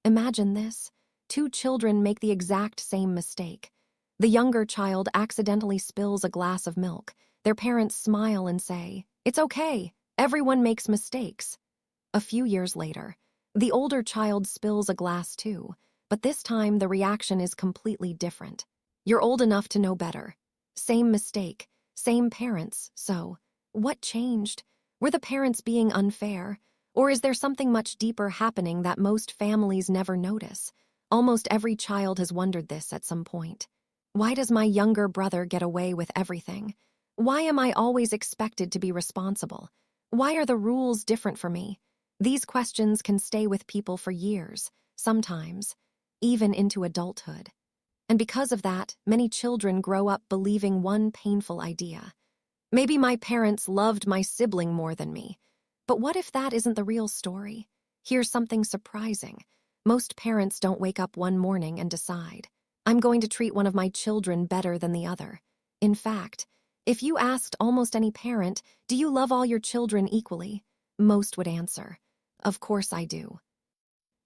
Imagine this. Two children make the exact same mistake. The younger child accidentally spills a glass of milk. Their parents smile and say, "It's okay. Everyone makes mistakes." A few years later, the older child spills a glass too, but this time the reaction is completely different. You're old enough to know better. Same mistake, same parents, so what changed? Were the parents being unfair? Or is there something much deeper happening that most families never notice? Almost every child has wondered this at some point. Why does my younger brother get away with everything? Why am I always expected to be responsible? Why are the rules different for me? These questions can stay with people for years, sometimes, even into adulthood. And because of that, many children grow up believing one painful idea. Maybe my parents loved my sibling more than me. But what if that isn't the real story? Here's something surprising. Most parents don't wake up one morning and decide, "I'm going to treat one of my children better than the other." In fact, if you asked almost any parent, "Do you love all your children equally?" most would answer, "Of course I do."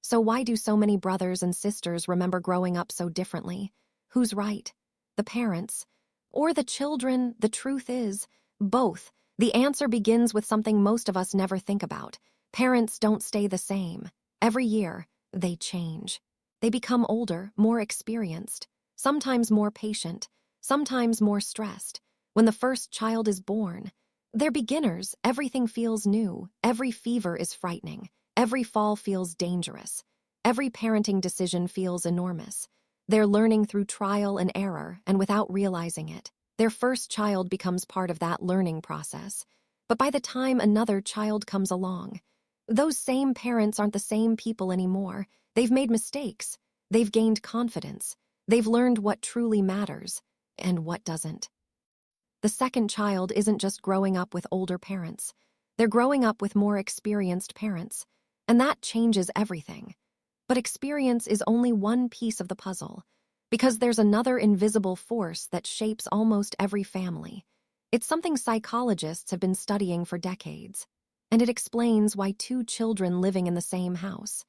So why do so many brothers and sisters remember growing up so differently? Who's right? The parents? Or the children? The truth is, both. The answer begins with something most of us never think about. Parents don't stay the same. Every year, they change. They become older, more experienced, sometimes more patient, sometimes more stressed. When the first child is born, they're beginners. Everything feels new. Every fever is frightening. Every fall feels dangerous. Every parenting decision feels enormous. They're learning through trial and error, and without realizing it, their first child becomes part of that learning process. But by the time another child comes along, those same parents aren't the same people anymore. They've made mistakes. They've gained confidence. They've learned what truly matters and what doesn't. The second child isn't just growing up with older parents. They're growing up with more experienced parents. And that changes everything. But experience is only one piece of the puzzle, because there's another invisible force that shapes almost every family. It's something psychologists have been studying for decades, and it explains why two children living in the same house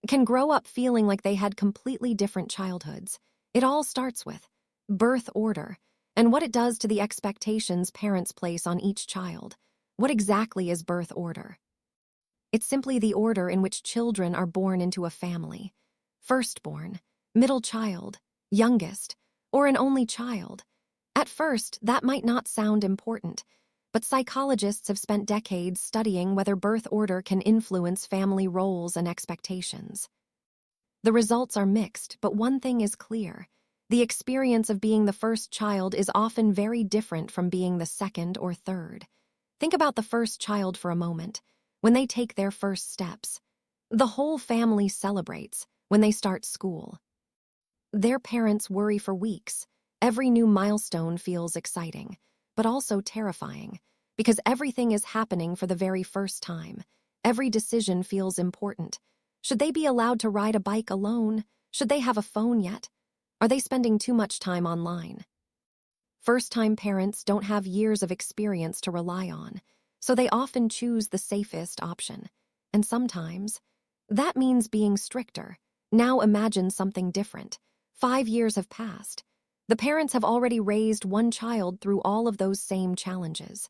can grow up feeling like they had completely different childhoods. It all starts with birth order and what it does to the expectations parents place on each child. What exactly is birth order? It's simply the order in which children are born into a family. Firstborn, middle child, youngest, or an only child. At first, that might not sound important, but psychologists have spent decades studying whether birth order can influence family roles and expectations. The results are mixed, but one thing is clear. The experience of being the first child is often very different from being the second or third. Think about the first child for a moment. When they take their first steps, the whole family celebrates. When they start school, their parents worry for weeks. Every new milestone feels exciting, but also terrifying, because everything is happening for the very first time. Every decision feels important. Should they be allowed to ride a bike alone? Should they have a phone yet? Are they spending too much time online? First-time parents don't have years of experience to rely on, so they often choose the safest option. And sometimes, that means being stricter. Now imagine something different. 5 years have passed. The parents have already raised one child through all of those same challenges.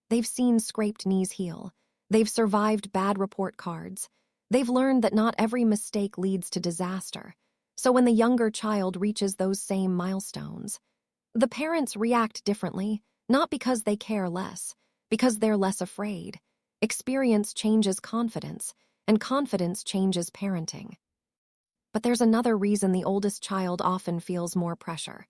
They've seen scraped knees heal. They've survived bad report cards. They've learned that not every mistake leads to disaster. So when the younger child reaches those same milestones, the parents react differently, not because they care less, because they're less afraid. Experience changes confidence, and confidence changes parenting. But there's another reason the oldest child often feels more pressure.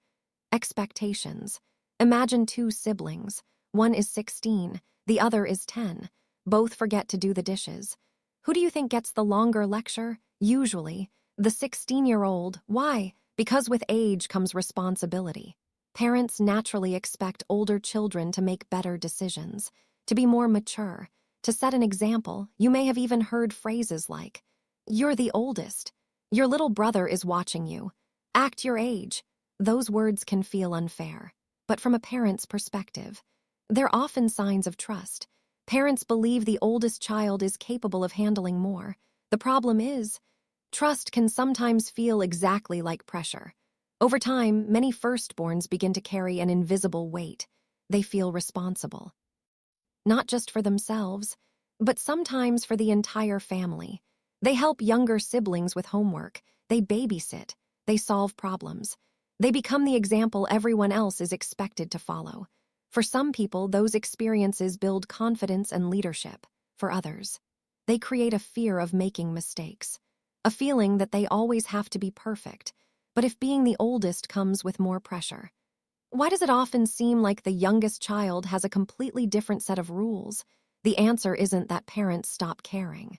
Expectations. Imagine two siblings. One is 16, the other is 10. Both forget to do the dishes. Who do you think gets the longer lecture? Usually, the 16-year-old. Why? Because with age comes responsibility. Parents naturally expect older children to make better decisions, to be more mature, to set an example. You may have even heard phrases like, "You're the oldest. Your little brother is watching you. Act your age." Those words can feel unfair, but from a parent's perspective, they're often signs of trust. Parents believe the oldest child is capable of handling more. The problem is, Trust can sometimes feel exactly like pressure. Over time, many firstborns begin to carry an invisible weight. They feel responsible, not just for themselves, but sometimes for the entire family. They help younger siblings with homework, they babysit, they solve problems. They become the example everyone else is expected to follow. For some people, those experiences build confidence and leadership. For others, they create a fear of making mistakes, a feeling that they always have to be perfect, but if being the oldest comes with more pressure. Why does it often seem like the youngest child has a completely different set of rules? The answer isn't that parents stop caring.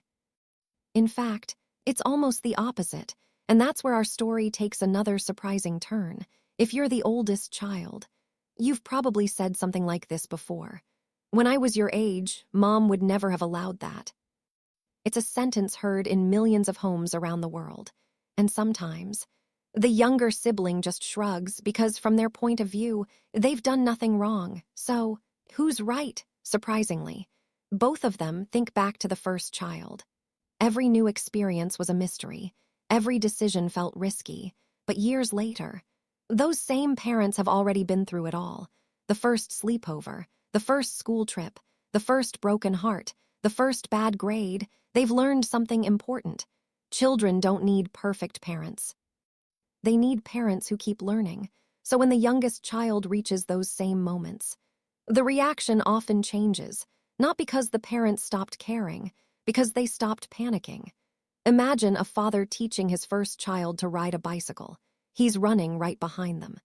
In fact, it's almost the opposite, and that's where our story takes another surprising turn. If you're the oldest child, you've probably said something like this before. When I was your age, Mom would never have allowed that. It's a sentence heard in millions of homes around the world. And sometimes, the younger sibling just shrugs because from their point of view, they've done nothing wrong. So, who's right? Surprisingly, both of them think back to the first child. Every new experience was a mystery. Every decision felt risky. But years later, those same parents have already been through it all. The first sleepover, the first school trip, the first broken heart, the first bad grade. They've learned something important. Children don't need perfect parents. They need parents who keep learning. So when the youngest child reaches those same moments, the reaction often changes, not because the parents stopped caring, because they stopped panicking. Imagine a father teaching his first child to ride a bicycle. He's running right behind them,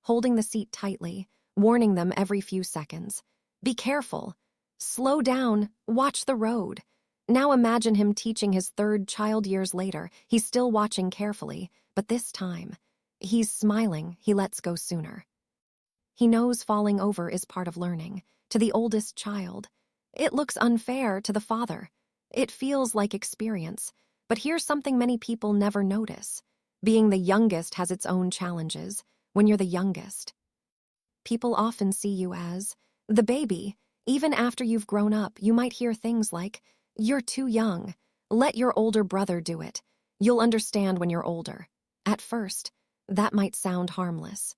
holding the seat tightly, warning them every few seconds. Be careful. Slow down. Watch the road. Now imagine him teaching his third child years later. He's still watching carefully, but this time, he's smiling. He lets go sooner. He knows falling over is part of learning. To the oldest child, it looks unfair. To the father, it feels like experience. But here's something many people never notice. Being the youngest has its own challenges. When you're the youngest, people often see you as the baby. Even after you've grown up, you might hear things like, "You're too young. Let your older brother do it. You'll understand when you're older." At first, that might sound harmless.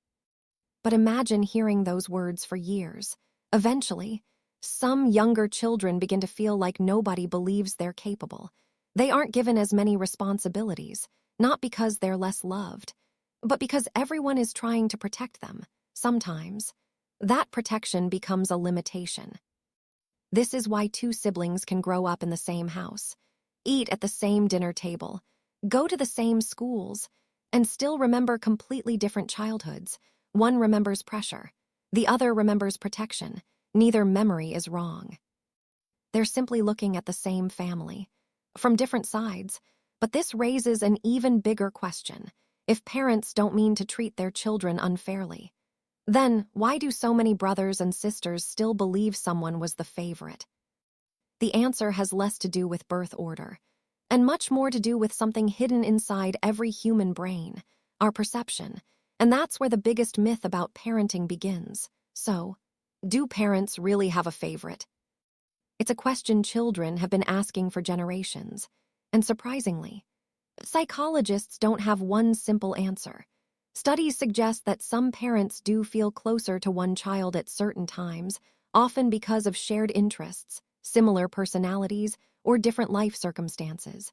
But imagine hearing those words for years. Eventually, some younger children begin to feel like nobody believes they're capable. They aren't given as many responsibilities, not because they're less loved, but because everyone is trying to protect them. Sometimes, that protection becomes a limitation. This is why two siblings can grow up in the same house, eat at the same dinner table, go to the same schools, and still remember completely different childhoods. One remembers pressure, the other remembers protection. Neither memory is wrong. They're simply looking at the same family, from different sides, but this raises an even bigger question. If parents don't mean to treat their children unfairly, then why do so many brothers and sisters still believe someone was the favorite? The answer has less to do with birth order, and much more to do with something hidden inside every human brain, our perception. And that's where the biggest myth about parenting begins. So, do parents really have a favorite? It's a question children have been asking for generations. And surprisingly, psychologists don't have one simple answer. Studies suggest that some parents do feel closer to one child at certain times, often because of shared interests, similar personalities, or different life circumstances.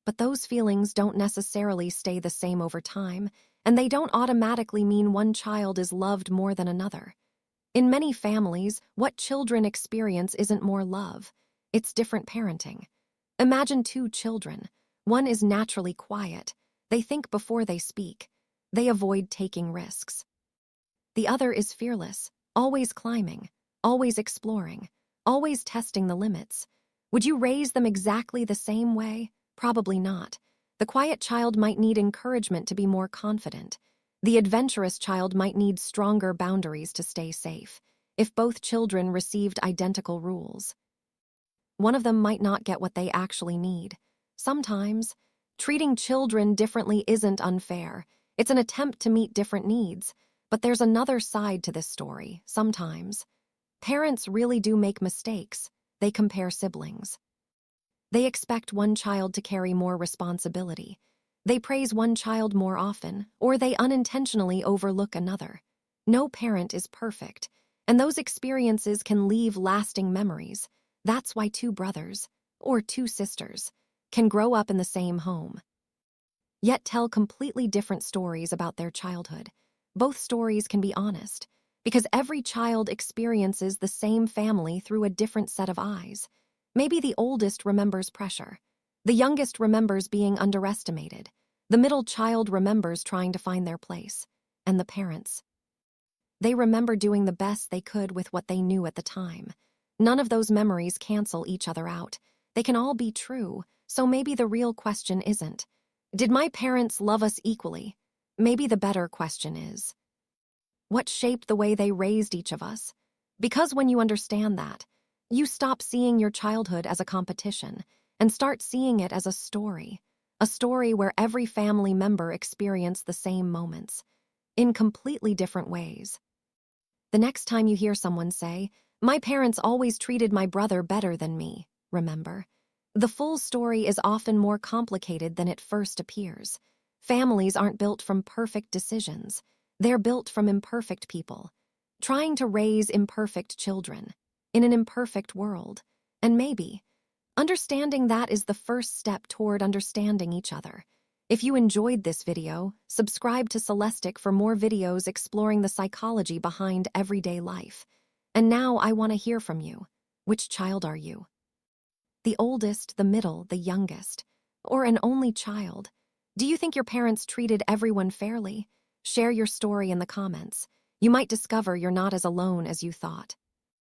But those feelings don't necessarily stay the same over time, and they don't automatically mean one child is loved more than another. In many families, what children experience isn't more love, it's different parenting. Imagine two children. One is naturally quiet. They think before they speak. They avoid taking risks. The other is fearless, always climbing, always exploring, always testing the limits. Would you raise them exactly the same way? Probably not. The quiet child might need encouragement to be more confident. The adventurous child might need stronger boundaries to stay safe. If both children received identical rules, one of them might not get what they actually need. Sometimes, treating children differently isn't unfair. It's an attempt to meet different needs. But there's another side to this story. Sometimes, parents really do make mistakes. They compare siblings. They expect one child to carry more responsibility. They praise one child more often, or they unintentionally overlook another. No parent is perfect, and those experiences can leave lasting memories. That's why two brothers, or two sisters, can grow up in the same home, yet tell completely different stories about their childhood. Both stories can be honest, because every child experiences the same family through a different set of eyes. Maybe the oldest remembers pressure. The youngest remembers being underestimated. The middle child remembers trying to find their place. And the parents, they remember doing the best they could with what they knew at the time. None of those memories cancel each other out. They can all be true, so maybe the real question isn't, did my parents love us equally? Maybe the better question is, what shaped the way they raised each of us? Because when you understand that, you stop seeing your childhood as a competition and start seeing it as a story where every family member experienced the same moments, in completely different ways. The next time you hear someone say, "My parents always treated my brother better than me," remember, the full story is often more complicated than it first appears. Families aren't built from perfect decisions. They're built from imperfect people, trying to raise imperfect children in an imperfect world. And maybe understanding that is the first step toward understanding each other. If you enjoyed this video, subscribe to Celestiq for more videos exploring the psychology behind everyday life. And now I want to hear from you. Which child are you? The oldest, the middle, the youngest, or an only child? Do you think your parents treated everyone fairly? Share your story in the comments. You might discover you're not as alone as you thought.